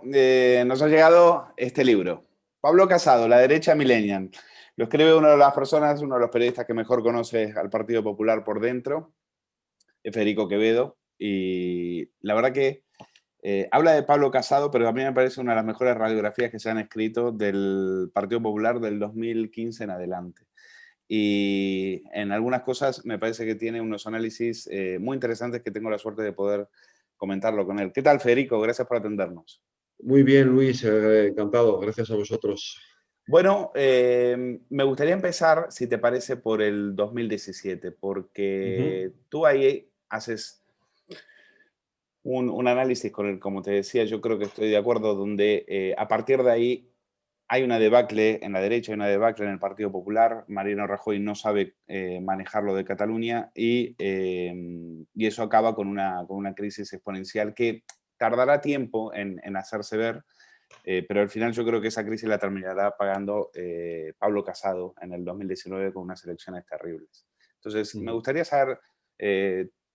Bueno, nos ha llegado este libro. Pablo Casado, La derecha millennial. Lo escribe una de las personas, uno de los periodistas que mejor conoce al Partido Popular por dentro, es Federico Quevedo. Y la verdad que habla de Pablo Casado, pero a mí me parece una de las mejores radiografías que se han escrito del Partido Popular del 2015 en adelante. Y en algunas cosas me parece que tiene unos análisis muy interesantes que tengo la suerte de poder comentarlo con él. ¿Qué tal, Federico? Gracias por atendernos. Muy bien, Luis, encantado. Gracias a vosotros. Bueno, me gustaría empezar, si te parece, por el 2017, Ujú. porque tú ahí haces un análisis con el, como te decía, yo creo que estoy de acuerdo, donde a partir de ahí hay una debacle en la derecha, hay una debacle en el Partido Popular. Mariano Rajoy no sabe manejar lo de Cataluña y eso acaba con una crisis exponencial que tardará tiempo en hacerse ver, pero al final yo creo que esa crisis la terminará pagando Pablo Casado en el 2019 con unas elecciones terribles. Entonces, me Ujú. gustaría saber,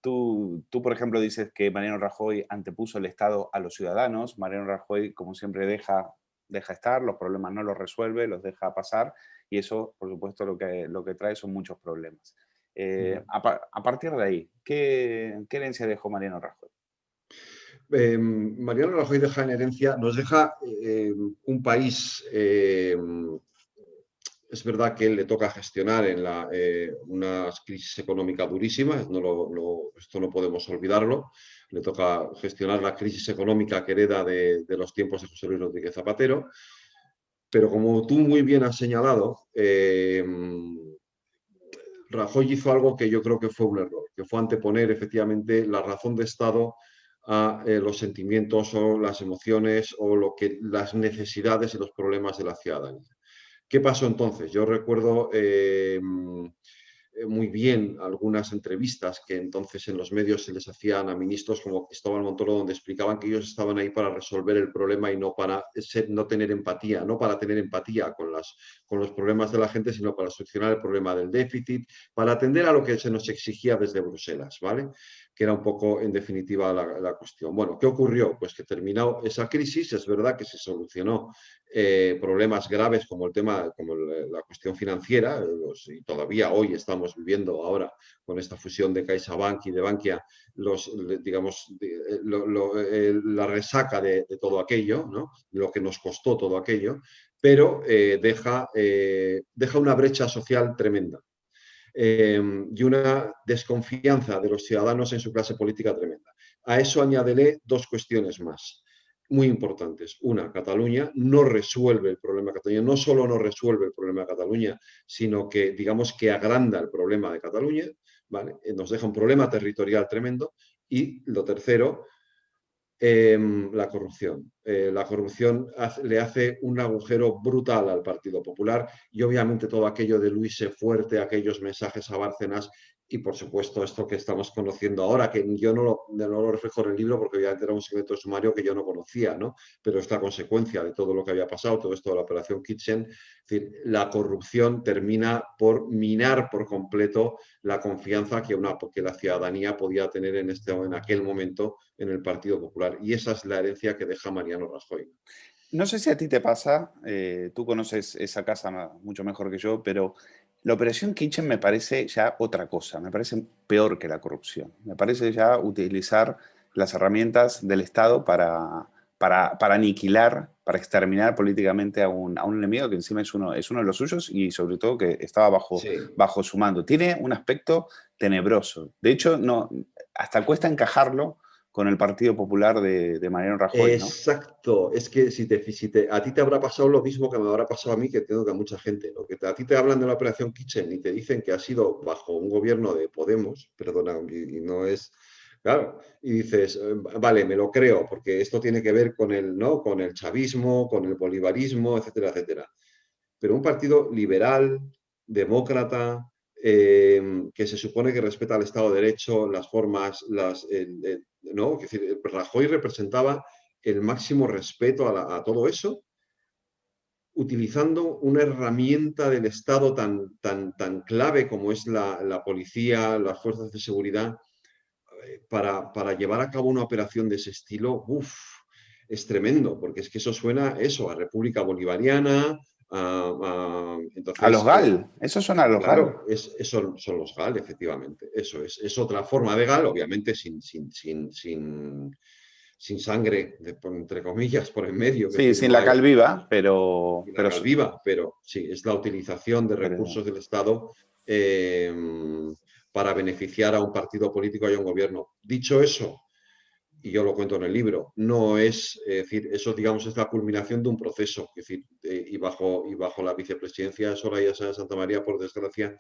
por ejemplo, dices que Mariano Rajoy antepuso el Estado a los ciudadanos. Mariano Rajoy, como siempre, deja estar, los problemas no los resuelve, los deja pasar y eso, por supuesto, lo que trae son muchos problemas. Ujú. A partir de ahí, ¿qué herencia dejó Mariano Rajoy? Mariano Rajoy deja en herencia, nos deja un país, es verdad que él le toca gestionar en una crisis económica durísima, esto no podemos olvidarlo, le toca gestionar la crisis económica que hereda de los tiempos de José Luis Rodríguez Zapatero, pero como tú muy bien has señalado, Rajoy hizo algo que yo creo que fue un error, que fue anteponer efectivamente la razón de Estado a los sentimientos o las emociones o las necesidades y los problemas de la ciudadanía. ¿Qué pasó entonces? Yo recuerdo muy bien algunas entrevistas que entonces en los medios se les hacían a ministros como Cristóbal Montoro, donde explicaban que ellos estaban ahí para resolver el problema y no para no tener empatía, no para tener empatía con los problemas de la gente, sino para solucionar el problema del déficit, para atender a lo que se nos exigía desde Bruselas, ¿vale? Que era un poco, en definitiva, la cuestión. Bueno, ¿qué ocurrió? Pues que terminó esa crisis, es verdad que se solucionó problemas graves como el tema, como la cuestión financiera, y todavía hoy estamos viviendo ahora con esta fusión de CaixaBank y de Bankia, digamos, la resaca de todo aquello, ¿no? Lo que nos costó todo aquello, pero deja una brecha social tremenda. Y una desconfianza de los ciudadanos en su clase política tremenda. A eso añádele dos cuestiones más muy importantes. Una, Cataluña no resuelve el problema de Cataluña, no solo no resuelve el problema de Cataluña, sino que digamos que agranda el problema de Cataluña, ¿vale? Nos deja un problema territorial tremendo. Y lo tercero, la corrupción. La corrupción le hace un agujero brutal al Partido Popular y obviamente todo aquello de Luis Fuerte, aquellos mensajes a Bárcenas y por supuesto esto que estamos conociendo ahora, que yo no lo reflejo en el libro porque obviamente era un secreto sumario que yo no conocía, ¿no? Pero es la consecuencia de todo lo que había pasado, todo esto de la operación Kitchen. Es decir, la corrupción termina por minar por completo la confianza que la ciudadanía podía tener en aquel momento en el Partido Popular. Y esa es la herencia que deja Mariano Rajoy. No sé si a ti te pasa, tú conoces esa casa mucho mejor que yo, pero la operación Kitchen me parece ya otra cosa, me parece peor que la corrupción. Me parece ya utilizar las herramientas del Estado para aniquilar, para exterminar políticamente a un enemigo que encima es uno de los suyos y sobre todo que estaba Sí. bajo su mando. Tiene un aspecto tenebroso. De hecho, no, hasta cuesta encajarlo con el Partido Popular de Mariano Rajoy, ¿no? Exacto, es que a ti te habrá pasado lo mismo que me habrá pasado a mí, que tengo que a mucha gente, ¿no? A ti te hablan de la operación Kitchen y te dicen que ha sido bajo un gobierno de Podemos, perdona, y no es, claro, y dices, vale, me lo creo, porque esto tiene que ver con ¿no? Con el chavismo, con el bolivarismo, etcétera, etcétera. Pero un partido liberal, demócrata, que se supone que respeta el Estado de Derecho, las formas, ¿no? Es decir, Rajoy representaba el máximo respeto a todo eso, utilizando una herramienta del Estado tan clave como es la policía, las fuerzas de seguridad, para llevar a cabo una operación de ese estilo. Uf, es tremendo, porque es que eso suena eso, a República Bolivariana, A los entonces, GAL, esos son a los GAL. claro, son los GAL, efectivamente. Eso es otra forma de GAL, obviamente sin sangre, entre comillas, por en medio, es Sí, decir, sin no la hay cal viva, pero, la GAL viva, pero sí, es la utilización de pero recursos del Estado eh, para beneficiar a un partido político y a un gobierno. Dicho eso, y yo lo cuento en el libro, no es decir, eso digamos es la culminación de un proceso, es decir, y bajo la vicepresidencia de Soraya Sáenz de Santa María, por desgracia,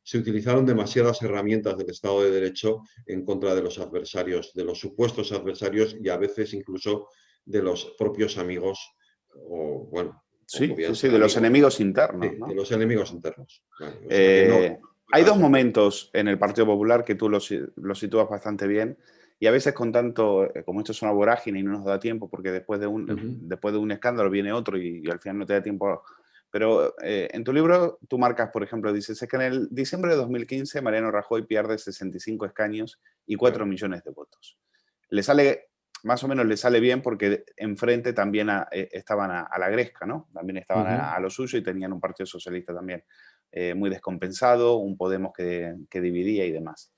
se utilizaron demasiadas herramientas del Estado de Derecho en contra de los adversarios, de los supuestos adversarios y a veces incluso de los propios amigos, o bueno, o sí, sí, podían sí, ser de los amigos, enemigos internos, de ¿no? los enemigos internos. ¿Vale? O sea que no, Hay dos caso. momentos en el Partido Popular que tú los sitúas bastante bien y a veces con tanto, como esto es una vorágine y no nos da tiempo porque Ujú, después de un escándalo viene otro y al final no te da tiempo. Pero en tu libro tú marcas, por ejemplo, dices, es que en el diciembre de 2015 Mariano Rajoy pierde 65 escaños y 4 claro. millones de votos. Le sale, más o menos le sale bien porque enfrente también estaban a la Gresca, ¿no? También estaban Ujú, a lo suyo y tenían un partido socialista también muy descompensado, un Podemos que dividía y demás.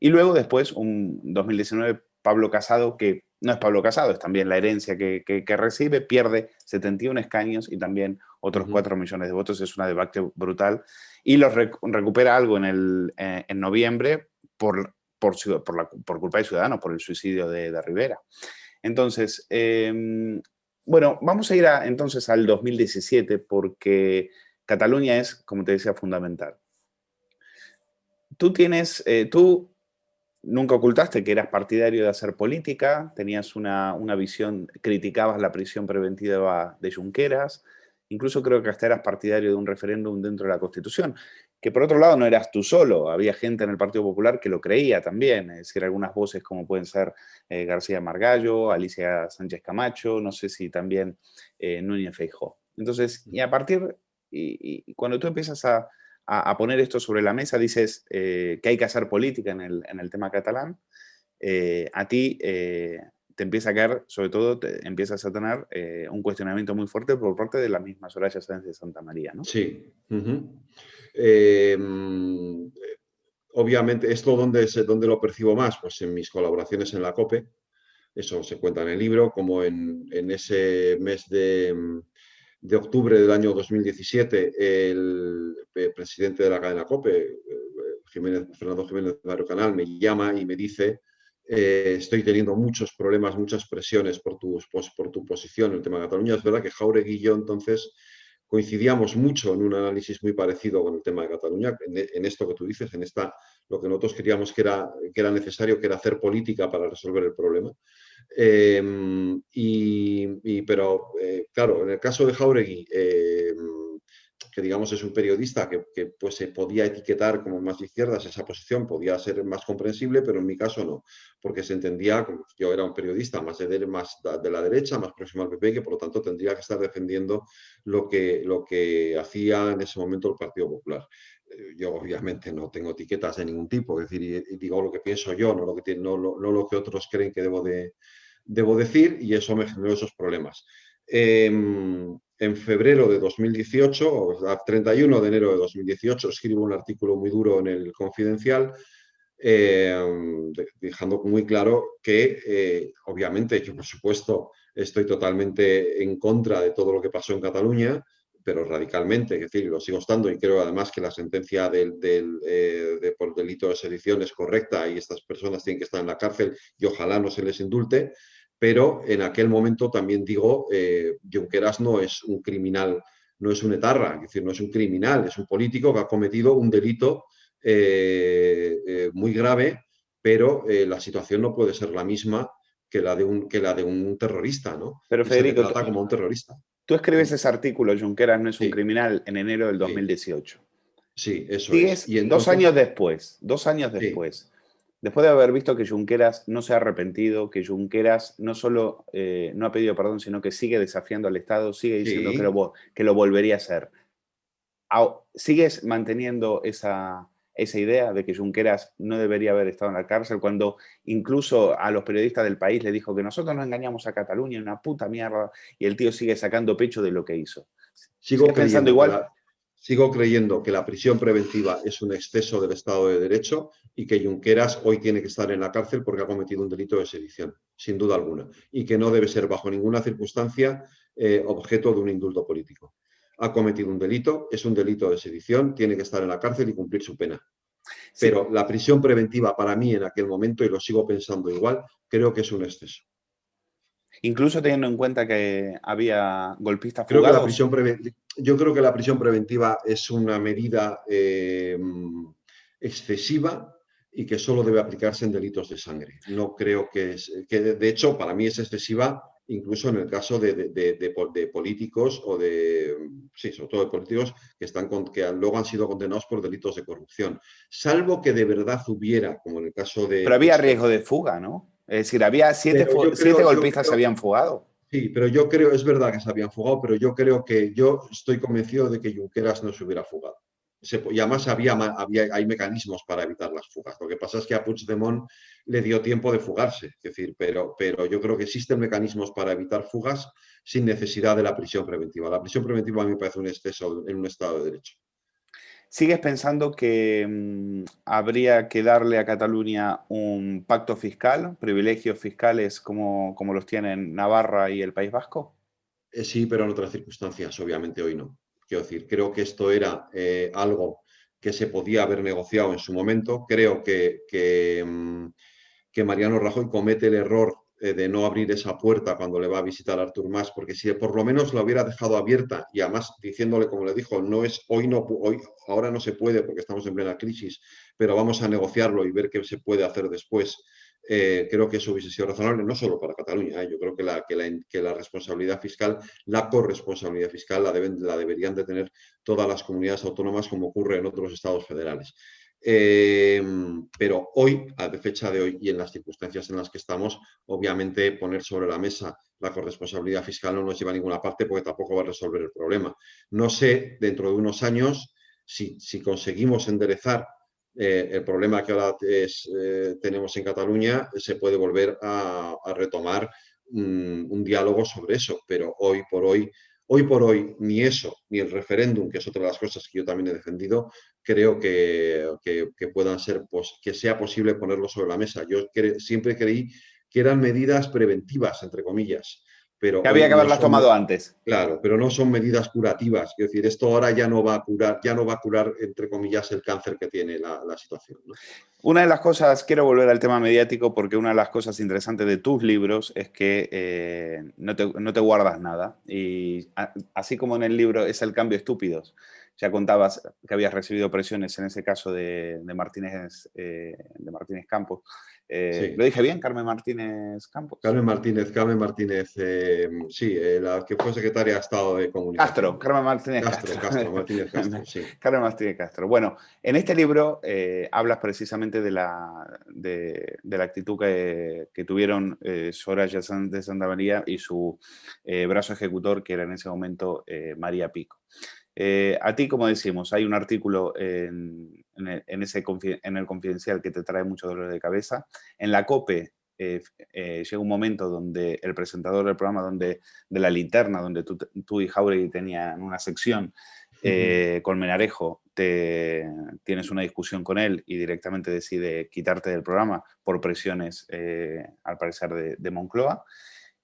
Y luego después, un 2019, Pablo Casado, que no es Pablo Casado, es también la herencia que recibe, pierde 71 escaños y también otros ujú. 4 millones de votos, es una debacle brutal, y los recupera algo en noviembre por culpa de Ciudadanos, por el suicidio de Rivera. Entonces, bueno, vamos a ir entonces al 2017 porque Cataluña es, como te decía, fundamental. Tú nunca ocultaste que eras partidario de hacer política, tenías una visión, criticabas la prisión preventiva de Junqueras, incluso creo que hasta eras partidario de un referéndum dentro de la Constitución, que por otro lado no eras tú solo, había gente en el Partido Popular que lo creía también, es decir, algunas voces como pueden ser García Margallo, Alicia Sánchez Camacho, no sé si también Núñez Feijóo. Entonces, y a partir, y cuando tú empiezas a poner esto sobre la mesa, dices que hay que hacer política en el tema catalán, a ti te empieza a caer, sobre todo, empiezas a tener un cuestionamiento muy fuerte por parte de la misma Soraya Sáenz de Santa María, ¿no? Sí. Ujú. Eh, mm, Obviamente, ¿esto dónde lo percibo más? Pues en mis colaboraciones en la COPE, eso se cuenta en el libro, como en ese mes de octubre del año 2017, el presidente de la cadena COPE, Fernando Jiménez de Barrio Canal, me llama y me dice, estoy teniendo muchos problemas, muchas presiones por tu posición en el tema de Cataluña. Es verdad que Jáuregui y yo entonces coincidíamos mucho en un análisis muy parecido con el tema de Cataluña, en esto que tú dices, lo que nosotros queríamos que era necesario, que era hacer política para resolver el problema. Pero, claro, en el caso de Jáuregui, que digamos es un periodista que pues, se podía etiquetar como más de izquierdas, esa posición podía ser más comprensible, pero en mi caso no, porque se entendía, como yo era un periodista más de la derecha, más próximo al PP, que por lo tanto tendría que estar defendiendo lo que hacía en ese momento el Partido Popular. Yo obviamente no tengo etiquetas de ningún tipo, es decir, y digo lo que pienso yo, no lo que otros creen que debo decir, y eso me generó esos problemas. En febrero de 2018, o a 31 de enero de 2018, escribo un artículo muy duro en el Confidencial, dejando muy claro que, obviamente, yo por supuesto estoy totalmente en contra de todo lo que pasó en Cataluña, pero radicalmente, es decir, lo sigo estando y creo además que la sentencia por delito de sedición es correcta y estas personas tienen que estar en la cárcel y ojalá no se les indulte, pero en aquel momento también digo, Junqueras no es un criminal, no es un etarra, es decir, no es un criminal, es un político que ha cometido un delito muy grave, pero la situación no puede ser la misma que la de un terrorista, ¿no? Pero Y se le Federico, trata como un terrorista. tú escribes ese artículo, Junqueras no es un Sí, criminal, en enero del sí, 2018. sí, eso es. Sigues Y entonces, dos años sí, después de haber visto que Junqueras no se ha arrepentido, que Junqueras no solo no ha pedido perdón, sino que sigue desafiando al Estado, sigue diciendo que sí, que lo volvería a hacer. ¿Sigues manteniendo esa idea de que Junqueras no debería haber estado en la cárcel, cuando incluso a los periodistas del país le dijo que nosotros no engañamos a Cataluña, una puta mierda, y el tío sigue sacando pecho de lo que hizo? Sigo ¿Sigues pensando creyendo que igual? la, sigo creyendo que la prisión preventiva es un exceso del Estado de Derecho y que Junqueras hoy tiene que estar en la cárcel porque ha cometido un delito de sedición, sin duda alguna, y que no debe ser bajo ninguna circunstancia objeto de un indulto político. Ha cometido un delito, es un delito de sedición, tiene que estar en la cárcel y cumplir su pena. Sí. Pero la prisión preventiva para mí en aquel momento, y lo sigo pensando igual, creo que es un exceso. Incluso teniendo en cuenta que había golpistas Creo que fugados. yo creo que la prisión preventiva es una medida excesiva y que solo debe aplicarse en delitos de sangre. No creo que de hecho, para mí es excesiva incluso en el caso de políticos o sí, sobre todo de políticos que luego han sido condenados por delitos de corrupción. Salvo que de verdad hubiera, como en el caso de Pero había riesgo Puigdemont. de fuga, ¿no? Es decir, había Pero siete golpistas se habían fugado. sí, pero yo creo, es verdad que se habían fugado, pero yo estoy convencido de que Junqueras no se hubiera fugado. Y además hay mecanismos para evitar las fugas. Lo que pasa es que a Puigdemont le dio tiempo de fugarse. Es decir, pero yo creo que existen mecanismos para evitar fugas sin necesidad de la prisión preventiva. La prisión preventiva a mí me parece un exceso en un Estado de Derecho. ¿Sigues pensando que habría que darle a Cataluña un pacto fiscal, privilegios fiscales como los tienen Navarra y el País Vasco? Sí, pero en otras circunstancias, obviamente hoy no. Quiero decir, creo que esto era algo que se podía haber negociado en su momento. Creo que Mariano Rajoy comete el error de no abrir esa puerta cuando le va a visitar a Artur Mas, porque si por lo menos la hubiera dejado abierta y además diciéndole, como le dijo, no es hoy, ahora no se puede porque estamos en plena crisis, pero vamos a negociarlo y ver qué se puede hacer después. Creo que eso hubiese sido razonable, no solo para Cataluña. Yo creo que la responsabilidad fiscal, la corresponsabilidad fiscal, la deberían de tener todas las comunidades autónomas como ocurre en otros estados federales. Pero hoy, a fecha de hoy y en las circunstancias en las que estamos, obviamente poner sobre la mesa la corresponsabilidad fiscal no nos lleva a ninguna parte porque tampoco va a resolver el problema. No sé, dentro de unos años, si conseguimos enderezar el problema que ahora tenemos en Cataluña, se puede volver a retomar un diálogo sobre eso, pero hoy por hoy, ni eso, ni el referéndum, que es otra de las cosas que yo también he defendido, creo que puedan ser, que sea posible ponerlo sobre la mesa. Yo siempre creí que eran medidas preventivas, entre comillas, pero Que hoy había que no haberlas son, tomado antes. claro, pero no son medidas curativas. Es decir, esto ahora ya no va a curar, entre comillas, el cáncer que tiene la situación, ¿no? Una de las cosas, quiero volver al tema mediático porque una de las cosas interesantes de tus libros es que no te guardas nada. Y así como en el libro es el cambio estúpidos, ya contabas que habías recibido presiones en ese caso de Martínez Campos. ¿Lo Sí. dije bien, Carmen Martínez Campos? Carmen Martínez, sí, la que fue secretaria de Estado de Castro, Comunicación. Carmen Martínez Castro. Martínez Castro, sí. Carmen Martínez Castro. Bueno, en este libro hablas precisamente de la actitud que tuvieron Soraya de Santa María y su brazo ejecutor, que era en ese momento María Pico. A ti, como decimos, hay un artículo en el Confidencial que te trae mucho dolor de cabeza. En la COPE llega un momento donde el presentador del programa, de la linterna, donde tú y Jauregui tenían una sección, Colmenarejo, tienes una discusión con él y directamente decide quitarte del programa por presiones, al parecer, de Moncloa.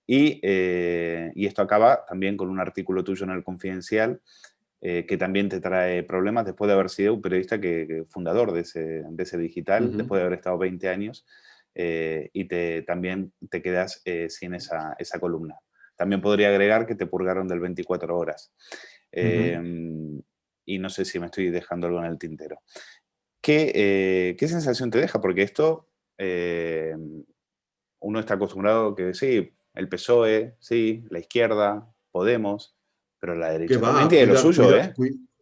Y esto acaba también con un artículo tuyo en el Confidencial que también te trae problemas después de haber sido un periodista fundador de ese digital, después de haber estado 20 años, y también te quedas sin esa columna. También podría agregar que te purgaron del 24 horas. Y no sé si me estoy dejando algo en el tintero. ¿Qué sensación te deja? Porque esto, uno está acostumbrado a que sí, el PSOE, sí, la izquierda, Podemos, pero la Que derecha va también a tiene lo suyo, ¿eh?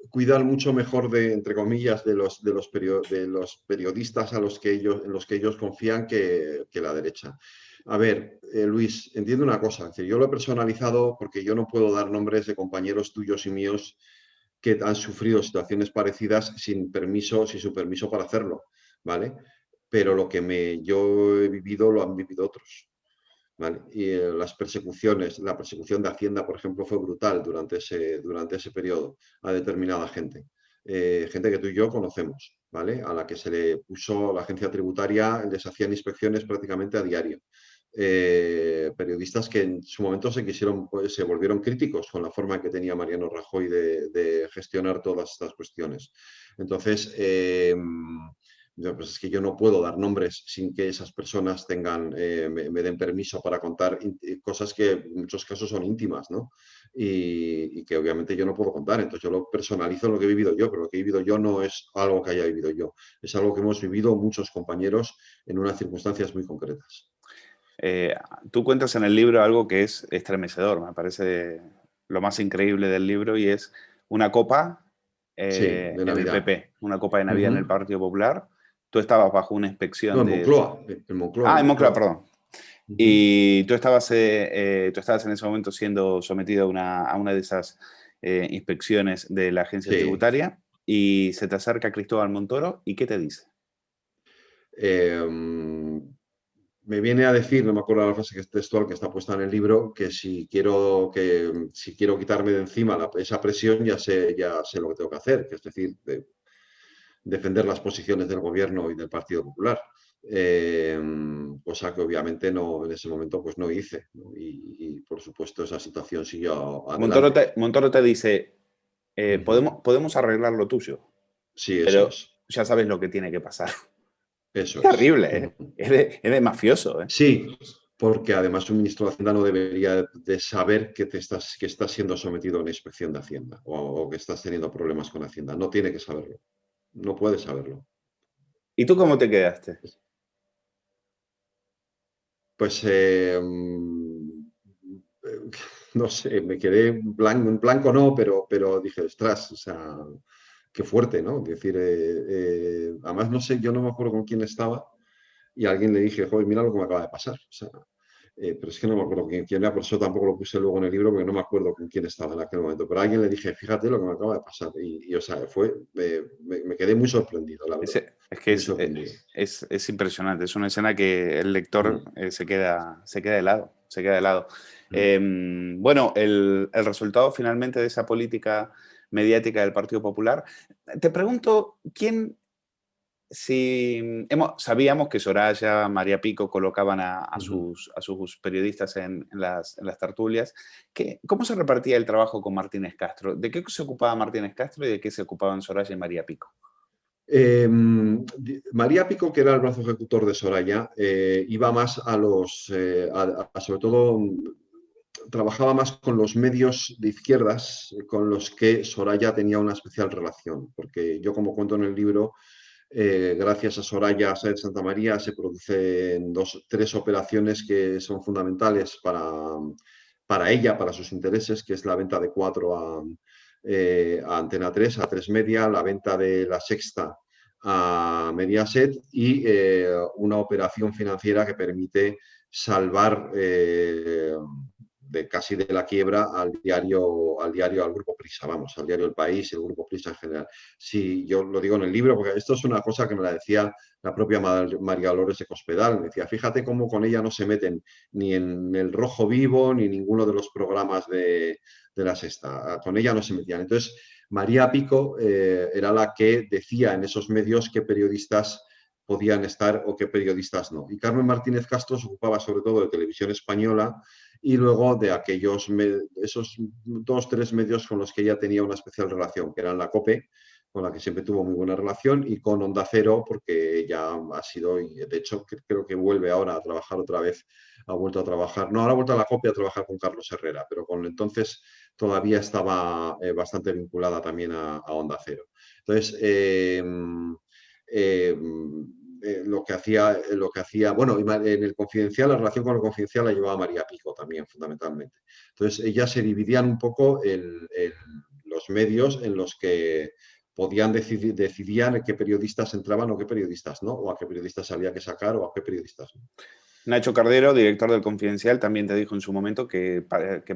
cuidar mucho mejor entre comillas, de los periodistas en los que ellos confían que la derecha. A ver, Luis, entiendo una cosa. Es decir, yo lo he personalizado porque yo no puedo dar nombres de compañeros tuyos y míos que han sufrido situaciones parecidas sin su permiso para hacerlo, ¿vale? Pero lo que yo he vivido lo han vivido otros, ¿vale? Y las persecuciones, la persecución de Hacienda, por ejemplo, fue brutal durante ese periodo a determinada gente. Gente que tú y yo conocemos, ¿vale? A la que se le puso la agencia tributaria, les hacían inspecciones prácticamente a diario. Periodistas que en su momento pues, se volvieron críticos con la forma que tenía Mariano Rajoy de gestionar todas estas cuestiones. Entonces, pues es que yo no puedo dar nombres sin que esas personas me den permiso para contar cosas que en muchos casos son íntimas, ¿no? Y que obviamente yo no puedo contar. Entonces yo lo personalizo en lo que he vivido yo, pero lo que he vivido yo no es algo que haya vivido yo. Es algo que hemos vivido muchos compañeros en unas circunstancias muy concretas. Tú cuentas en el libro algo que es estremecedor, me parece lo más increíble del libro, y es una copa Sí, de en el Navidad. PP, una copa de Navidad en el Partido Popular. Tú estabas bajo una No, inspección en de... Moncloa. En Moncloa, Ah, en en Moncloa, Moncloa. perdón. Y tú estabas en ese momento siendo sometido a una de esas inspecciones de la agencia Sí. tributaria, y se te acerca Cristóbal Montoro, ¿y qué te dice? Me viene a decir, no me acuerdo la frase que es textual, que está puesta en el libro, que si quiero quitarme de encima esa presión, ya sé lo que tengo que hacer, que es decir, defender las posiciones del gobierno y del Partido Popular. Cosa que obviamente en ese momento pues no hice, ¿no? Y por supuesto esa situación siguió adelante. Montoro te dice, Ujú. podemos arreglar lo tuyo, Sí, eso pero es. ya sabes lo que tiene que pasar. Eso es. Terrible, ¿eh? Es de mafioso, ¿eh? Sí, porque además un ministro de Hacienda no debería de saber que estás siendo sometido a una inspección de Hacienda o que estás teniendo problemas con Hacienda. No tiene que saberlo. No puede saberlo. ¿Y tú cómo te quedaste? Pues no sé, me quedé en blanco no, pero dije, ostras, o sea, qué fuerte, ¿no? Es decir, además no sé, yo no me acuerdo con quién estaba y a alguien le dije, joder, mira lo que me acaba de pasar. O sea, pero es que no me acuerdo quién era, por eso tampoco lo puse luego en el libro, porque no me acuerdo con quién estaba en aquel momento. Pero a alguien le dije, fíjate lo que me acaba de pasar. O sea, me quedé muy sorprendido, la verdad. Es que Muy sorprendido. es impresionante. Es una escena que el lector Mm, se queda helado. Se queda helado. mm. Bueno, el resultado finalmente de esa política mediática del Partido Popular. Te pregunto, sabíamos que Soraya, María Pico colocaban a Ujú. sus periodistas en las tertulias. ¿Cómo se repartía el trabajo con Martínez Castro? ¿De qué se ocupaba Martínez Castro y de qué se ocupaban Soraya y María Pico? María Pico, que era el brazo ejecutor de Soraya, iba más sobre todo, trabajaba más con los medios de izquierdas con los que Soraya tenía una especial relación, porque yo, como cuento en el libro, gracias a Soraya Sáenz de Santa María se producen tres operaciones que son fundamentales para ella, para sus intereses, que es la venta de Cuatro a Antena 3, a 3 Media, la venta de La Sexta a Mediaset y una operación financiera que permite salvar casi de la quiebra al Grupo Prisa, vamos, al diario El País y el Grupo Prisa en general. Sí, yo lo digo en el libro, porque esto es una cosa que me la decía la propia María Dolores de Cospedal. Me decía, fíjate cómo con ella no se meten ni en El Rojo Vivo ni ninguno de los programas de La Sexta. Con ella no se metían. Entonces, María Pico era la que decía en esos medios qué periodistas podían estar o qué periodistas no. Y Carmen Martínez Castro se ocupaba sobre todo de Televisión Española y luego de esos 2, 3 medios con los que ella tenía una especial relación, que eran la COPE, con la que siempre tuvo muy buena relación, y con Onda Cero, porque ella ha sido, y de hecho creo que vuelve ahora a trabajar otra vez, ha vuelto a trabajar, no, ahora ha vuelto a la COPE a trabajar con Carlos Herrera, pero con entonces todavía estaba bastante vinculada también a Onda Cero. Entonces, eh, lo que hacía, bueno, en el Confidencial, la relación con el Confidencial la llevaba María Pico también, fundamentalmente. Entonces, ellas se dividían un poco los medios en los que decidían qué periodistas entraban o qué periodistas no, o a qué periodistas había que sacar o a qué periodistas no. Nacho Cardero, director del Confidencial, también te dijo en su momento que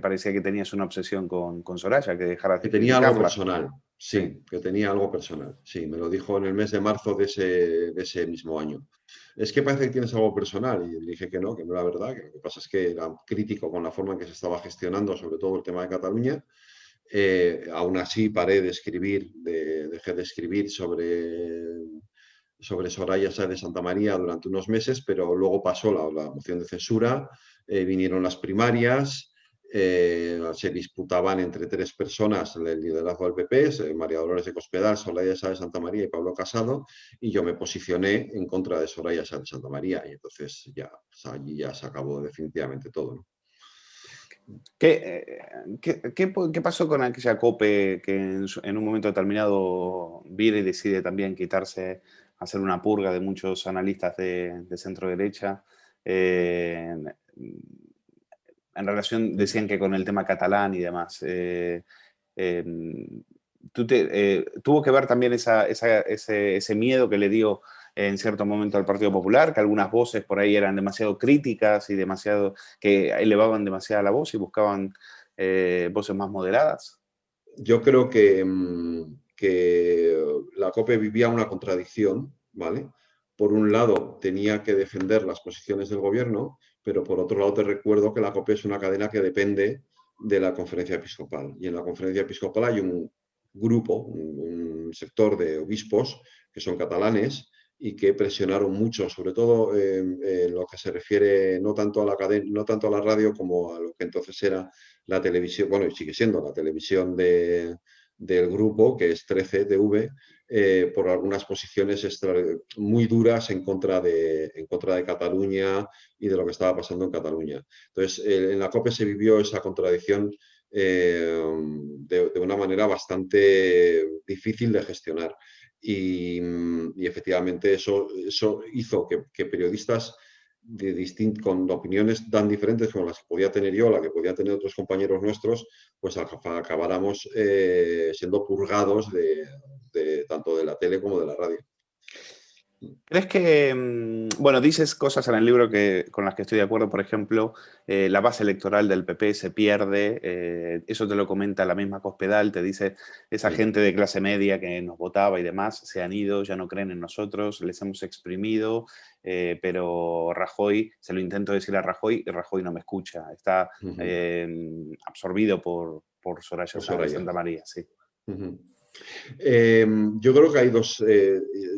parecía que tenías una obsesión con Soraya, que dejaras Que de tenía algo criticarla. personal. Sí. Sí, que tenía algo personal. Sí, me lo dijo en el mes de marzo de ese mismo año. Es que parece que tienes algo personal. Y le dije que no era verdad. Que lo que pasa es que era crítico con la forma en que se estaba gestionando, sobre todo el tema de Cataluña. Aún así paré de escribir, dejé de escribir sobre Soraya Sáez de Santamaría durante unos meses, pero luego pasó la moción de censura, vinieron las primarias, se disputaban entre tres personas el liderazgo del PP, María Dolores de Cospedal, Soraya Sáez de Santamaría y Pablo Casado, y yo me posicioné en contra de Soraya Sáez de Santamaría, y entonces ya, allí ya se acabó definitivamente todo, ¿no? ¿Qué pasó con aquella COPE que en un momento determinado Vire decide también quitarse, hacer una purga de muchos analistas de centro derecha? En relación, decían que con el tema catalán y demás. ¿Tuvo que ver también ese miedo que le dio en cierto momento al Partido Popular, que algunas voces por ahí eran demasiado críticas y que elevaban demasiada la voz y buscaban voces más moderadas? Yo creo que la COPE vivía una contradicción, ¿vale? Por un lado, tenía que defender las posiciones del gobierno, pero por otro lado te recuerdo que la COPE es una cadena que depende de la conferencia episcopal. Y en la conferencia episcopal hay un grupo, un sector de obispos que son catalanes y que presionaron mucho, sobre todo en lo que se refiere no tanto a la cadena, no tanto a la radio como a lo que entonces era la televisión, bueno, y sigue siendo la televisión del grupo, que es 13TV, por algunas posiciones muy duras en contra de Cataluña y de lo que estaba pasando en Cataluña. Entonces, en la COPE se vivió esa contradicción de una manera bastante difícil de gestionar. Y efectivamente eso hizo que periodistas con opiniones tan diferentes como las que podía tener yo, la que podían tener otros compañeros nuestros, pues acabáramos siendo purgados tanto de la tele como de la radio. ¿Crees que, bueno, dices cosas en el libro con las que estoy de acuerdo, por ejemplo, la base electoral del PP se pierde, eso te lo comenta la misma Cospedal, te dice, esa Sí. gente de clase media que nos votaba y demás se han ido, ya no creen en nosotros, les hemos exprimido, pero Rajoy, se lo intento decir a Rajoy y Rajoy no me escucha, está absorbido por Soraya Por Sáenz de Soraya. Santamaría, sí. Yo creo que hay dos.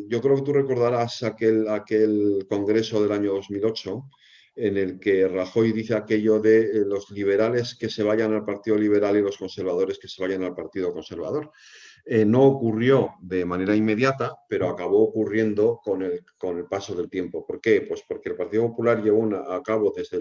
Yo creo que tú recordarás aquel congreso del año 2008 en el que Rajoy dice aquello de los liberales que se vayan al Partido Liberal y los conservadores que se vayan al Partido Conservador. No ocurrió de manera inmediata, pero acabó ocurriendo con el paso del tiempo. ¿Por qué? Pues porque el Partido Popular llevó a cabo desde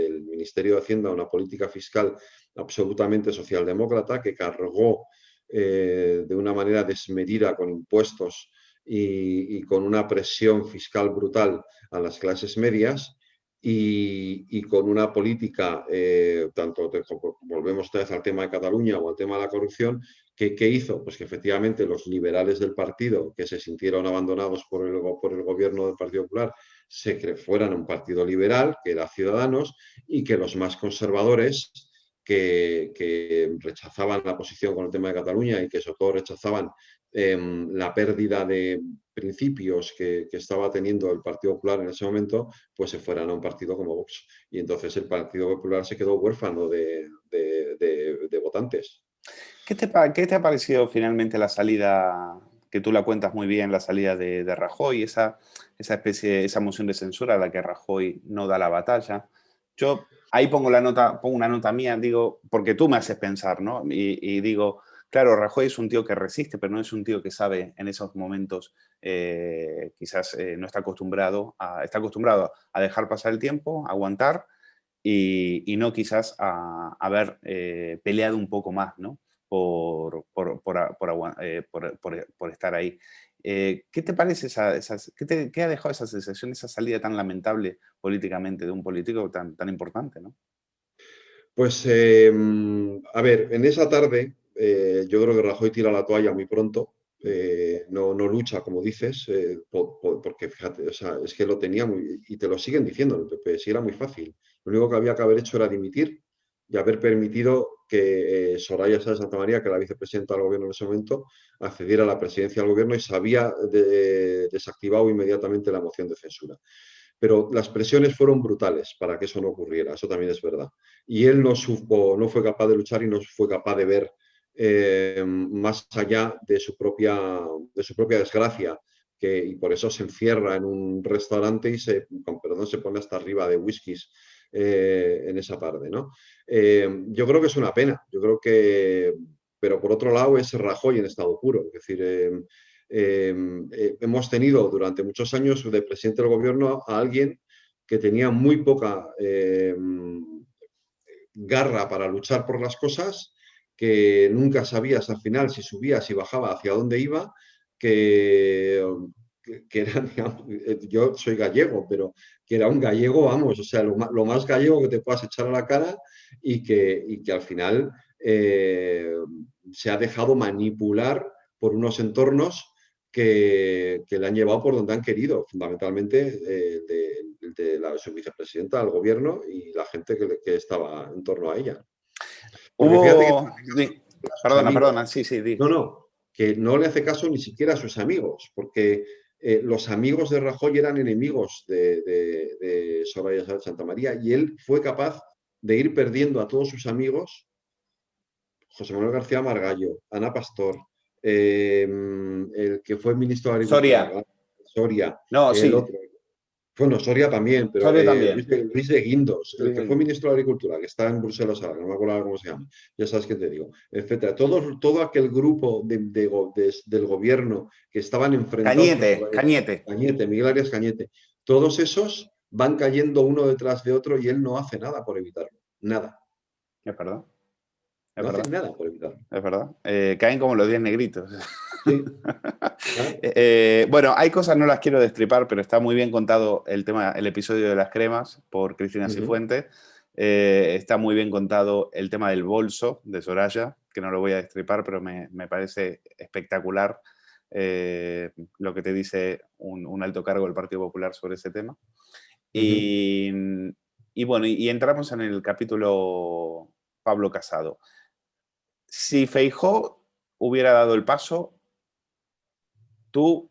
el Ministerio de Hacienda una política fiscal absolutamente socialdemócrata que cargó de una manera desmedida con impuestos y con una presión fiscal brutal a las clases medias y con una política, volvemos otra vez al tema de Cataluña o al tema de la corrupción, ¿qué hizo? Pues que efectivamente los liberales del partido que se sintieron abandonados por el gobierno del Partido Popular fueran un partido liberal, que era Ciudadanos, y que los más conservadores que rechazaban la posición con el tema de Cataluña y que sobre todo rechazaban la pérdida de principios que estaba teniendo el Partido Popular en ese momento, pues se fueran a un partido como Vox. Y entonces el Partido Popular se quedó huérfano de votantes. ¿Qué te ha parecido finalmente la salida, que tú la cuentas muy bien, la salida de Rajoy, esa moción de censura a la que Rajoy no da la batalla? Yo ahí pongo una nota mía, digo, porque tú me haces pensar, ¿no? Y digo, claro, Rajoy es un tío que resiste, pero no es un tío que sabe en esos momentos, quizás no está acostumbrado a dejar pasar el tiempo, a aguantar y no quizás a haber peleado un poco más, ¿no? Por estar ahí. ¿Qué te parece qué ha dejado esa sensación, esa salida tan lamentable políticamente de un político tan importante, ¿no? Pues, a ver, en esa tarde yo creo que Rajoy tira la toalla muy pronto, no lucha, como dices, porque fíjate, o sea, es que lo tenía muy, y te lo siguen diciendo en el PP, sí era muy fácil. Lo único que había que haber hecho era dimitir y haber permitido que Soraya Sáenz de Santamaría, que era la vicepresidenta del gobierno en ese momento, accediera a la presidencia del gobierno y se había desactivado inmediatamente la moción de censura. Pero las presiones fueron brutales para que eso no ocurriera, eso también es verdad. Y él no fue capaz de luchar y no fue capaz de ver más allá de su propia desgracia, y por eso se encierra en un restaurante y con perdón, se pone hasta arriba de whiskies en esa parte, ¿no? Yo creo que es una pena, pero por otro lado es Rajoy en estado puro, es decir, hemos tenido durante muchos años de presidente del gobierno a alguien que tenía muy poca garra para luchar por las cosas, que nunca sabías al final si subía, si bajaba, hacia dónde iba, que era, digamos, yo soy gallego, pero que era un gallego, vamos, o sea, lo más gallego que te puedas echar a la cara y que al final se ha dejado manipular por unos entornos que le han llevado por donde han querido, fundamentalmente de su vicepresidenta del gobierno y la gente que estaba en torno a ella. Porque fíjate que Perdona, sí, no, que no le hace caso ni siquiera a sus amigos, porque los amigos de Rajoy eran enemigos de Soraya Sáenz de Santamaría y él fue capaz de ir perdiendo a todos sus amigos, José Manuel García Margallo, Ana Pastor, el que fue ministro de Agricultura, Soria, No, el sí. otro. Bueno, Soria también, pero Soria también. Luis de Guindos, el que fue ministro de Agricultura, que está en Bruselas ahora, no me acuerdo cómo se llama, ya sabes qué te digo, etcétera. Todo aquel grupo del gobierno que estaban enfrentados... Cañete, Miguel Arias Cañete. Todos esos van cayendo uno detrás de otro y él no hace nada por evitarlo. Nada. Es verdad. No hace nada por evitarlo. Es verdad. Caen como los 10 negritos. Sí. Bueno, hay cosas, no las quiero destripar, pero está muy bien contado el episodio de las cremas por Cristina Cifuentes. Está muy bien contado el tema del bolso de Soraya, que no lo voy a destripar, pero me parece espectacular lo que te dice un alto cargo del Partido Popular sobre ese tema. Y bueno, y entramos en el capítulo Pablo Casado. Si Feijóo hubiera dado el paso, tú,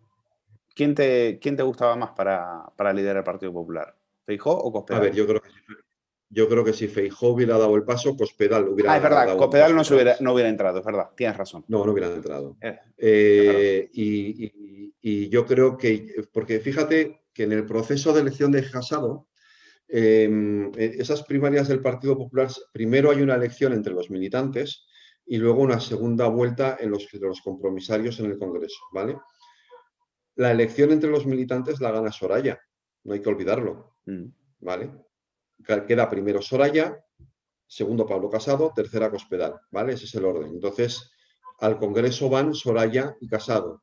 ¿quién te gustaba más para liderar el Partido Popular? ¿Feijóo o Cospedal? A ver, yo creo que si Feijóo hubiera dado el paso, Cospedal hubiera es verdad, dado Cospedal un paso no hubiera entrado, es verdad, tienes razón. No hubiera entrado. Y yo creo que, porque fíjate que en el proceso de elección de Casado, esas primarias del Partido Popular, primero hay una elección entre los militantes y luego una segunda vuelta en los compromisarios en el Congreso, ¿vale? La elección entre los militantes la gana Soraya, no hay que olvidarlo, ¿vale? Queda primero Soraya, segundo Pablo Casado, tercera Cospedal, ¿vale? Ese es el orden. Entonces, al Congreso van Soraya y Casado.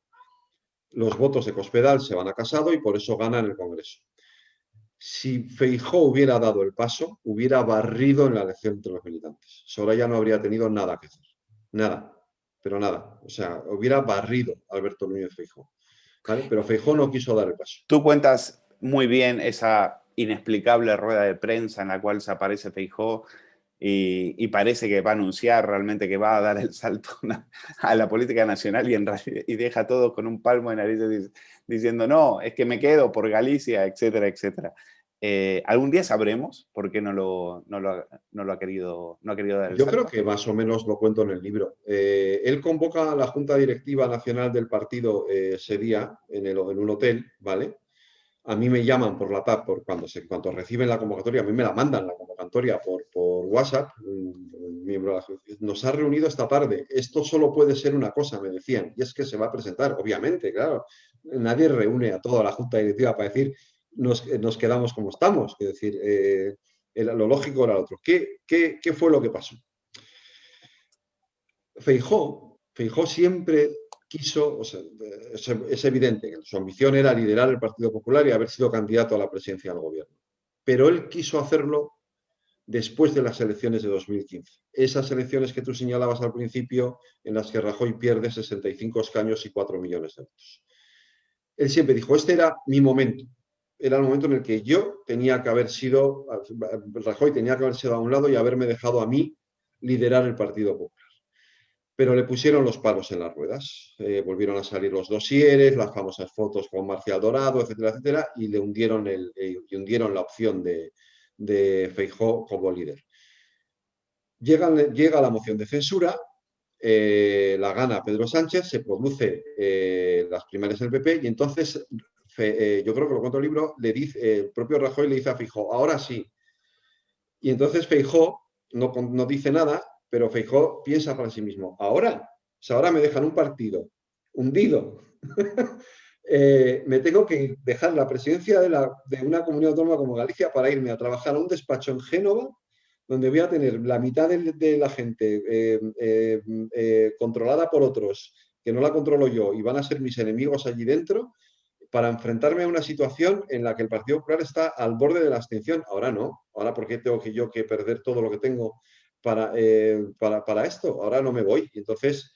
Los votos de Cospedal se van a Casado y por eso ganan el Congreso. Si Feijóo hubiera dado el paso, hubiera barrido en la elección entre los militantes. Soraya no habría tenido nada que hacer. Nada, pero nada. O sea, hubiera barrido a Alberto Núñez Feijóo. ¿Vale? Pero Feijóo no quiso dar el paso. Tú cuentas muy bien esa inexplicable rueda de prensa en la cual se aparece Feijóo y parece que va a anunciar realmente que va a dar el salto a la política nacional y deja todo con un palmo de nariz diciendo no, es que me quedo por Galicia, etcétera, etcétera. ¿Algún día sabremos por qué no ha querido dar el salto? Yo creo que más o menos lo cuento en el libro. Él convoca a la Junta Directiva Nacional del partido ese día en un hotel, ¿vale? A mí me llaman por la TAP, cuando reciben la convocatoria, a mí me la mandan la convocatoria por WhatsApp, un miembro de la Junta. Nos ha reunido esta tarde. Esto solo puede ser una cosa, me decían, y es que se va a presentar, obviamente, claro. Nadie reúne a toda la Junta Directiva para decir nos quedamos como estamos. Es decir, lo lógico era lo otro. ¿Qué fue lo que pasó? Feijóo siempre quiso, o sea, es evidente que su ambición era liderar el Partido Popular y haber sido candidato a la presidencia del gobierno. Pero él quiso hacerlo después de las elecciones de 2015. Esas elecciones que tú señalabas al principio, en las que Rajoy pierde 65 escaños y 4 millones de votos. Él siempre dijo, este era mi momento. Era el momento en el que yo tenía que haber sido, Rajoy tenía que haber sido a un lado y haberme dejado a mí liderar el Partido Popular. Pero le pusieron los palos en las ruedas. Volvieron a salir los dosieres, las famosas fotos con Marcial Dorado, etcétera, etcétera, y le hundieron, hundieron la opción de Feijóo como líder. Llega la moción de censura, la gana Pedro Sánchez, se produce las primarias del PP y entonces, yo creo que lo cuento el libro, le dice, el propio Rajoy le dice a Feijóo, ahora sí. Y entonces Feijóo no dice nada, pero Feijóo piensa para sí mismo, ahora, o sea, ahora me dejan un partido hundido. Me tengo que dejar la presidencia de una comunidad autónoma como Galicia para irme a trabajar a un despacho en Génova, donde voy a tener la mitad de la gente controlada por otros, que no la controlo yo, y van a ser mis enemigos allí dentro, para enfrentarme a una situación en la que el Partido Popular está al borde de la abstención. Ahora no. Ahora, ¿por qué tengo yo que perder todo lo que tengo para esto? Ahora no me voy. Y entonces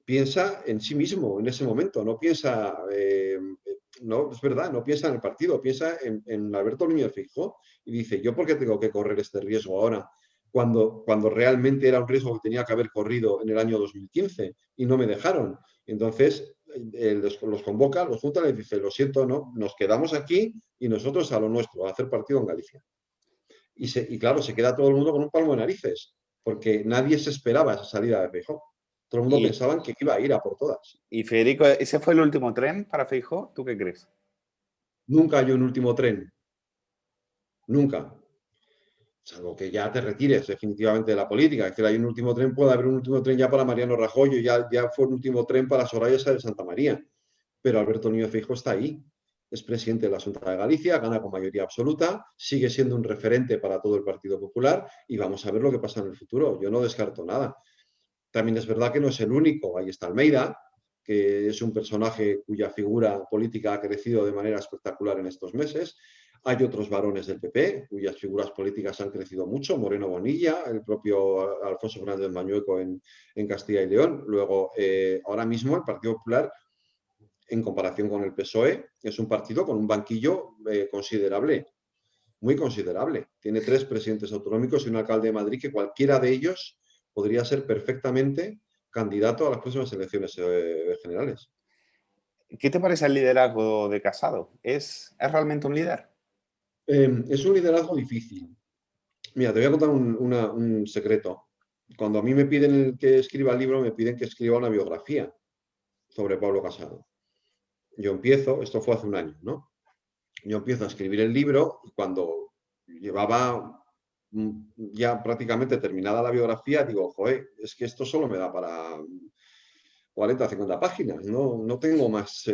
piensa en sí mismo en ese momento, no piensa, no, es verdad, no piensa en el partido, piensa en Alberto Núñez Feijóo y dice, ¿yo por qué tengo que correr este riesgo ahora? Cuando realmente era un riesgo que tenía que haber corrido en el año 2015 y no me dejaron. Entonces, los convoca, los junta y les dice, lo siento, no, nos quedamos aquí y nosotros a lo nuestro, a hacer partido en Galicia. Y claro, se queda todo el mundo con un palmo de narices, porque nadie se esperaba esa salida de Feijóo. Todo el mundo pensaba que iba a ir a por todas. Y Federico, ¿ese fue el último tren para Feijóo? ¿Tú qué crees? Nunca hay un último tren. Nunca. Salvo que ya te retires definitivamente de la política. Es decir, hay un último tren, puede haber un último tren ya para Mariano Rajoy, ya fue un último tren para Soraya Sáenz de Santa María. Pero Alberto Núñez Feijóo está ahí. Es presidente de la Junta de Galicia, gana con mayoría absoluta, sigue siendo un referente para todo el Partido Popular y vamos a ver lo que pasa en el futuro. Yo no descarto nada. También es verdad que no es el único. Ahí está Almeida, que es un personaje cuya figura política ha crecido de manera espectacular en estos meses. Hay otros varones del PP, cuyas figuras políticas han crecido mucho, Moreno Bonilla, el propio Alfonso Fernández Mañueco en Castilla y León. Luego, ahora mismo el Partido Popular, en comparación con el PSOE, es un partido con un banquillo considerable, muy considerable. Tiene 3 presidentes autonómicos y un alcalde de Madrid que cualquiera de ellos podría ser perfectamente candidato a las próximas elecciones generales. ¿Qué te parece el liderazgo de Casado? ¿Es realmente un líder? Es un liderazgo difícil. Mira, te voy a contar un secreto. Cuando a mí me piden que escriba el libro, me piden que escriba una biografía sobre Pablo Casado. Yo empiezo, esto fue hace un año, ¿no? Yo empiezo a escribir el libro y cuando llevaba ya prácticamente terminada la biografía, digo, joder, es que esto solo me da para 40 o 50 páginas, no tengo más,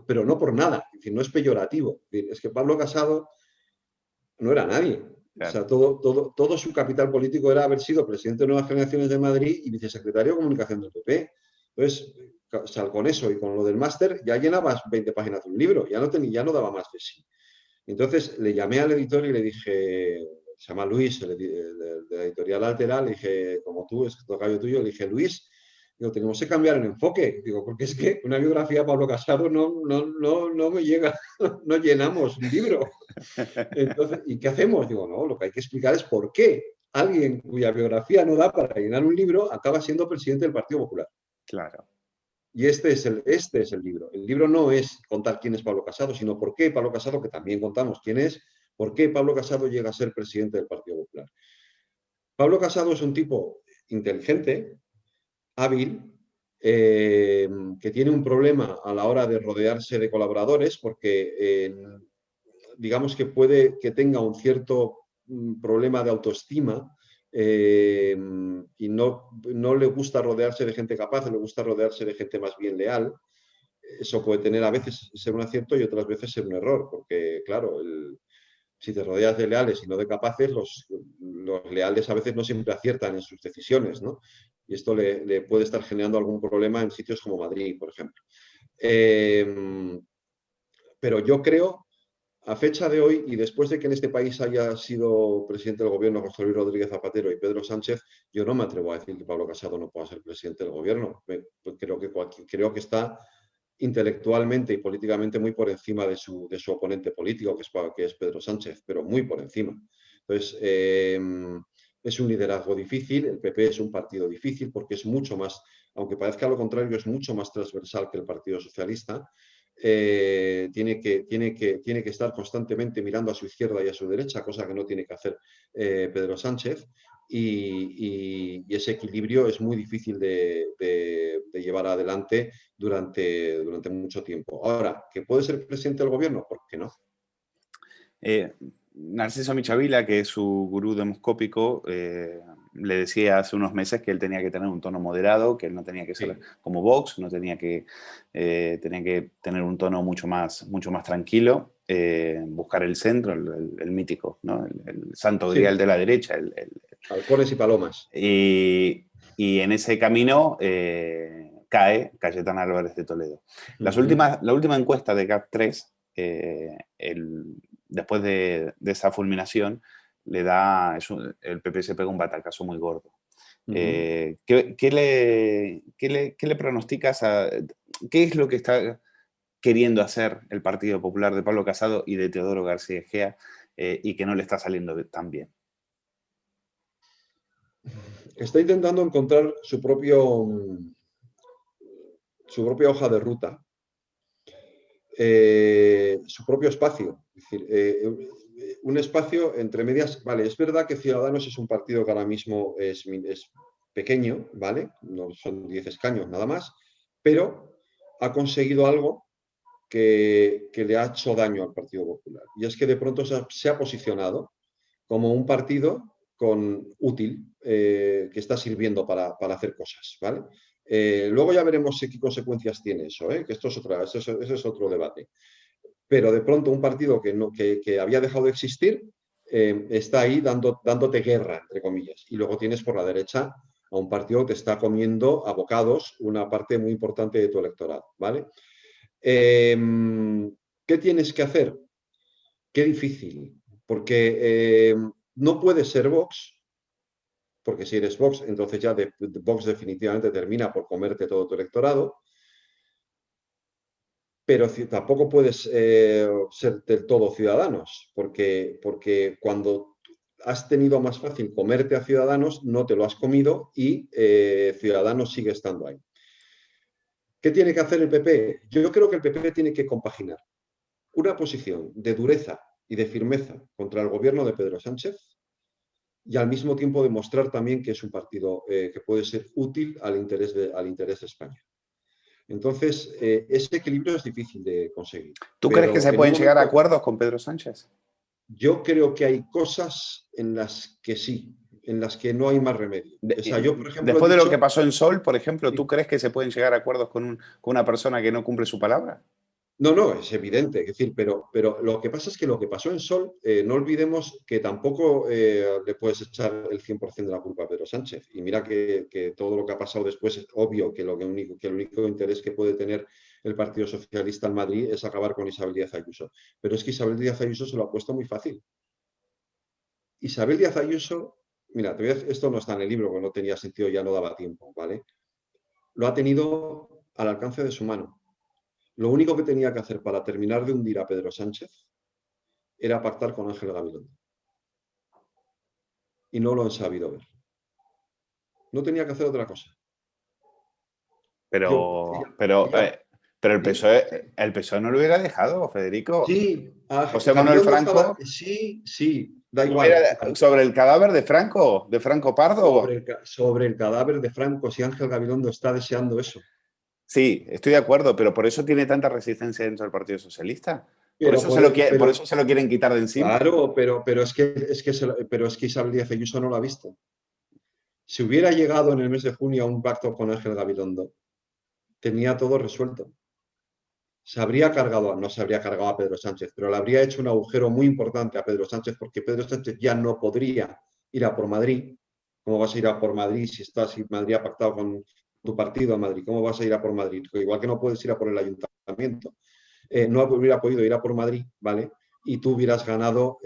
pero no por nada, es decir, no es peyorativo, es que Pablo Casado no era nadie. Claro. O sea, todo su capital político era haber sido presidente de Nuevas Generaciones de Madrid y vicesecretario de Comunicación del PP. Entonces, con eso y con lo del máster, ya llenabas 20 páginas de un libro, ya no daba más de sí. Entonces, le llamé al editor y le dije, se llama Luis, de la editorial Altera, le dije, como tú, es tocayo tuyo, le dije, Luis, digo, tenemos que cambiar el enfoque, digo, porque es que una biografía de Pablo Casado no me llega, no llenamos un libro. Entonces, ¿y qué hacemos? Digo, no, lo que hay que explicar es por qué alguien cuya biografía no da para llenar un libro acaba siendo presidente del Partido Popular. Claro. Y este es el libro. El libro no es contar quién es Pablo Casado, sino por qué Pablo Casado, que también contamos quién es, por qué Pablo Casado llega a ser presidente del Partido Popular. Pablo Casado es un tipo inteligente, hábil, que tiene un problema a la hora de rodearse de colaboradores, porque digamos que puede que tenga un cierto problema de autoestima y no le gusta rodearse de gente capaz, le gusta rodearse de gente más bien leal. Eso puede tener a veces ser un acierto y otras veces ser un error, porque claro, si te rodeas de leales y no de capaces, los leales a veces no siempre aciertan en sus decisiones, ¿no? Y esto le puede estar generando algún problema en sitios como Madrid, por ejemplo. Pero yo creo, a fecha de hoy, y después de que en este país haya sido presidente del gobierno José Luis Rodríguez Zapatero y Pedro Sánchez, yo no me atrevo a decir que Pablo Casado no pueda ser presidente del gobierno. Creo que está intelectualmente y políticamente muy por encima de su oponente político, que es Pedro Sánchez, pero muy por encima. Entonces, Es un liderazgo difícil, el PP es un partido difícil porque es mucho más, aunque parezca lo contrario, es mucho más transversal que el Partido Socialista. Tiene que estar constantemente mirando a su izquierda y a su derecha, cosa que no tiene que hacer Pedro Sánchez. Y ese equilibrio es muy difícil de llevar adelante durante mucho tiempo. Ahora, ¿que puede ser presidente del gobierno? ¿Por qué no? Narciso Michavila, que es su gurú demoscópico, le decía hace unos meses que él tenía que tener un tono moderado, que él no tenía que ser como Vox, no tenía que tener un tono mucho más tranquilo, buscar el centro, el mítico, ¿no? El santo grial de la derecha. Halcones y palomas. Y en ese camino cae Cayetana Álvarez de Toledo. La última encuesta de GAT3, después de esa fulminación, el PP se pega un batacazo muy gordo. ¿Qué le pronosticas qué es lo que está queriendo hacer el Partido Popular de Pablo Casado y de Teodoro García Egea y que no le está saliendo tan bien? Está intentando encontrar su propia hoja de ruta, su propio espacio. Es decir, un espacio entre medias. Vale, es verdad que Ciudadanos es un partido que ahora mismo es pequeño, ¿vale? No son 10 escaños nada más, pero ha conseguido algo que le ha hecho daño al Partido Popular. Y es que de pronto se ha posicionado como un partido útil, que está sirviendo para hacer cosas, ¿vale? Luego ya veremos qué consecuencias tiene eso, que esto es otro debate. Pero de pronto un partido que había dejado de existir está ahí dándote guerra, entre comillas. Y luego tienes por la derecha a un partido que te está comiendo a bocados una parte muy importante de tu electorado, ¿vale? ¿Qué tienes que hacer? Qué difícil, porque no puedes ser Vox, porque si eres Vox, entonces ya Vox definitivamente termina por comerte todo tu electorado, pero tampoco puedes ser del todo Ciudadanos, porque cuando has tenido más fácil comerte a Ciudadanos, no te lo has comido y Ciudadanos sigue estando ahí. ¿Qué tiene que hacer el PP? Yo creo que el PP tiene que compaginar una posición de dureza y de firmeza contra el gobierno de Pedro Sánchez y al mismo tiempo demostrar también que es un partido que puede ser útil al interés de España. Entonces, ese equilibrio es difícil de conseguir. ¿Tú crees que se pueden llegar a acuerdos con Pedro Sánchez? Yo creo que hay cosas en las que sí, en las que no hay más remedio. O sea, yo, por ejemplo, después de lo que pasó en Sol, por ejemplo, ¿tú crees que se pueden llegar a acuerdos con una persona que no cumple su palabra? No, es evidente, es decir, pero lo que pasa es que lo que pasó en Sol, no olvidemos que tampoco le puedes echar el 100% de la culpa a Pedro Sánchez. Y mira que todo lo que ha pasado después es obvio que el único interés que puede tener el Partido Socialista en Madrid es acabar con Isabel Díaz Ayuso. Pero es que Isabel Díaz Ayuso se lo ha puesto muy fácil. Isabel Díaz Ayuso, mira, esto no está en el libro, porque no tenía sentido, ya no daba tiempo, ¿vale? Lo ha tenido al alcance de su mano. Lo único que tenía que hacer para terminar de hundir a Pedro Sánchez era pactar con Ángel Gabilondo. Y no lo han sabido ver. No tenía que hacer otra cosa. Pero el PSOE no lo hubiera dejado, Federico. Sí, José Manuel Franco. Sí, da igual. ¿Sobre el cadáver de Franco Pardo? Sobre el cadáver de Franco, si Ángel Gabilondo está deseando eso. Sí, estoy de acuerdo, pero por eso tiene tanta resistencia dentro del Partido Socialista. Por eso se lo quieren quitar de encima. Claro, pero es que Isabel Díaz Ayuso no lo ha visto. Si hubiera llegado en el mes de junio a un pacto con Ángel Gabilondo, tenía todo resuelto. No se habría cargado a Pedro Sánchez, pero le habría hecho un agujero muy importante a Pedro Sánchez, porque Pedro Sánchez ya no podría ir a por Madrid. ¿Cómo vas a ir a por Madrid si Madrid ha pactado con tu partido a Madrid? ¿Cómo vas a ir a por Madrid? Igual que no puedes ir a por el ayuntamiento. No hubiera podido ir a por Madrid, ¿vale? Y tú hubieras ganado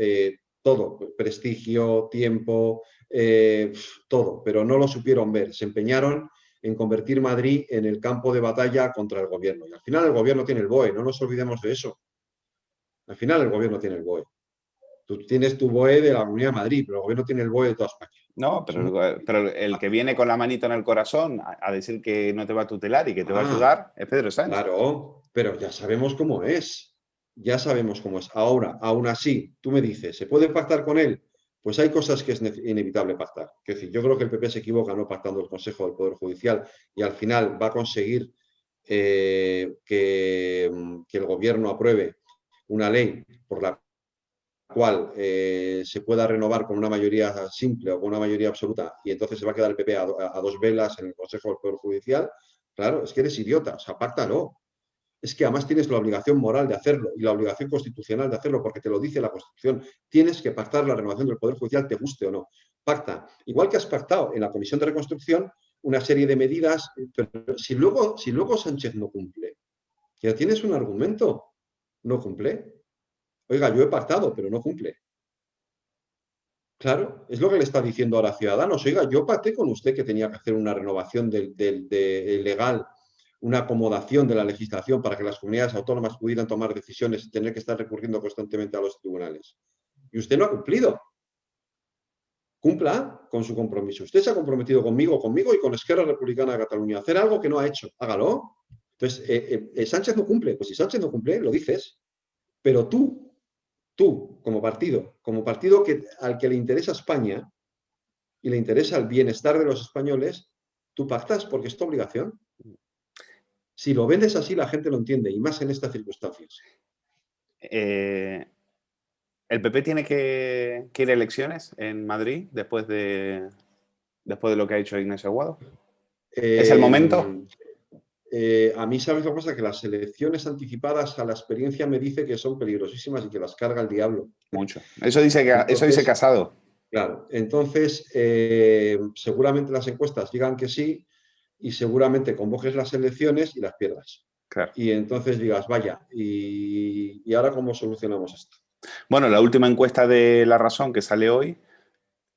todo, prestigio, tiempo, todo, pero no lo supieron ver. Se empeñaron en convertir Madrid en el campo de batalla contra el gobierno. Y al final el gobierno tiene el BOE, no nos olvidemos de eso. Al final el gobierno tiene el BOE. Tú tienes tu BOE de la Comunidad de Madrid, pero el gobierno tiene el BOE de toda España. No, pero el que viene con la manito en el corazón a decir que no te va a tutelar y que te va a ayudar es Pedro Sánchez. Claro, pero ya sabemos cómo es. Ya sabemos cómo es. Ahora, aún así, tú me dices, ¿se puede pactar con él? Pues hay cosas que es inevitable pactar. Es decir, yo creo que el PP se equivoca no pactando el Consejo del Poder Judicial y al final va a conseguir que el gobierno apruebe una ley por la cual se pueda renovar con una mayoría simple o con una mayoría absoluta y entonces se va a quedar el PP a dos velas en el Consejo del Poder Judicial. Claro, es que eres idiota, o sea, páctalo. Es que además tienes la obligación moral de hacerlo y la obligación constitucional de hacerlo porque te lo dice la Constitución. Tienes que pactar la renovación del Poder Judicial, te guste o no. Pacta. Igual que has pactado en la Comisión de Reconstrucción una serie de medidas, pero si luego Sánchez no cumple, ya tienes un argumento, no cumple. Oiga, yo he pactado, pero no cumple. Claro, es lo que le está diciendo ahora a Ciudadanos. Oiga, yo pacté con usted que tenía que hacer una renovación legal, una acomodación de la legislación para que las comunidades autónomas pudieran tomar decisiones y tener que estar recurriendo constantemente a los tribunales. Y usted no ha cumplido. Cumpla con su compromiso. Usted se ha comprometido conmigo y con Esquerra Republicana de Cataluña a hacer algo que no ha hecho. Hágalo. Entonces, Sánchez no cumple. Pues si Sánchez no cumple, lo dices. Pero tú, como partido al que le interesa España y le interesa el bienestar de los españoles, tú pactas porque es tu obligación. Si lo vendes así, la gente lo entiende, y más en estas circunstancias. ¿El PP tiene que ir a elecciones en Madrid después de lo que ha hecho Ignacio Aguado? ¿Es el momento? A mí, ¿sabes lo que pasa? Que las elecciones anticipadas a la experiencia me dice que son peligrosísimas y que las carga el diablo. Mucho. Eso dice Casado. Claro, entonces seguramente las encuestas digan que sí y seguramente convoques las elecciones y las pierdas. Claro. Y entonces digas, vaya, ¿y ahora cómo solucionamos esto? Bueno, la última encuesta de La Razón que sale hoy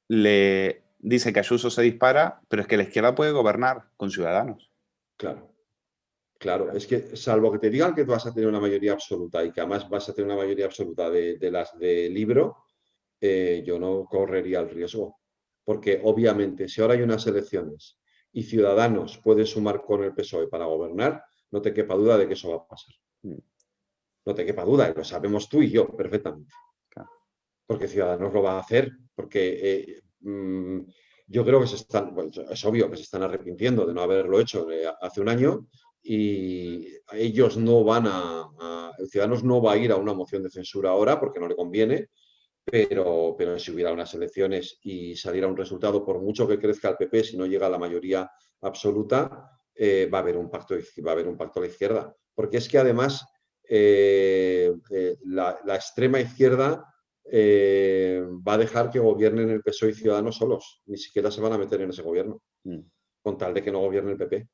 le dice que Ayuso se dispara, pero es que la izquierda puede gobernar con Ciudadanos. Claro, es que salvo que te digan que tú vas a tener una mayoría absoluta y que además vas a tener una mayoría absoluta de las de libro, yo no correría el riesgo. Porque obviamente si ahora hay unas elecciones y Ciudadanos puede sumar con el PSOE para gobernar, no te quepa duda de que eso va a pasar. No te quepa duda, y lo sabemos tú y yo perfectamente. Claro. Porque Ciudadanos lo va a hacer, porque yo creo que es obvio que se están arrepintiendo de no haberlo hecho hace un año y ellos no van Ciudadanos no va a ir a una moción de censura ahora porque no le conviene, pero si hubiera unas elecciones y saliera un resultado, por mucho que crezca el PP, si no llega a la mayoría absoluta, va a haber un pacto a la izquierda. Porque es que además la extrema izquierda va a dejar que gobiernen el PSOE y Ciudadanos solos. Ni siquiera se van a meter en ese gobierno, con tal de que no gobierne el PP.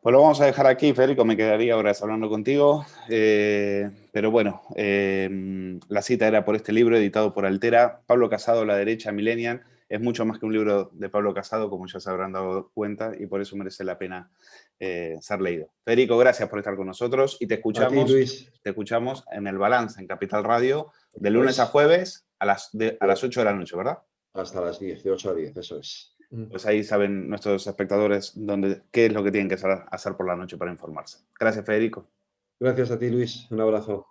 Pues lo vamos a dejar aquí, Federico. Me quedaría horas hablando contigo. Pero bueno, la cita era por este libro editado por Altera. Pablo Casado, La derecha millennial. Es mucho más que un libro de Pablo Casado, como ya se habrán dado cuenta, y por eso merece la pena ser leído. Federico, gracias por estar con nosotros y te escuchamos, a ti, Luis. Te escuchamos en El Balance, en Capital Radio, de lunes a jueves a las 8 de la noche, ¿verdad? Hasta las 10, de 8 a 10, eso es. Pues ahí saben nuestros espectadores qué es lo que tienen que hacer por la noche para informarse. Gracias, Federico. Gracias a ti, Luis. Un abrazo.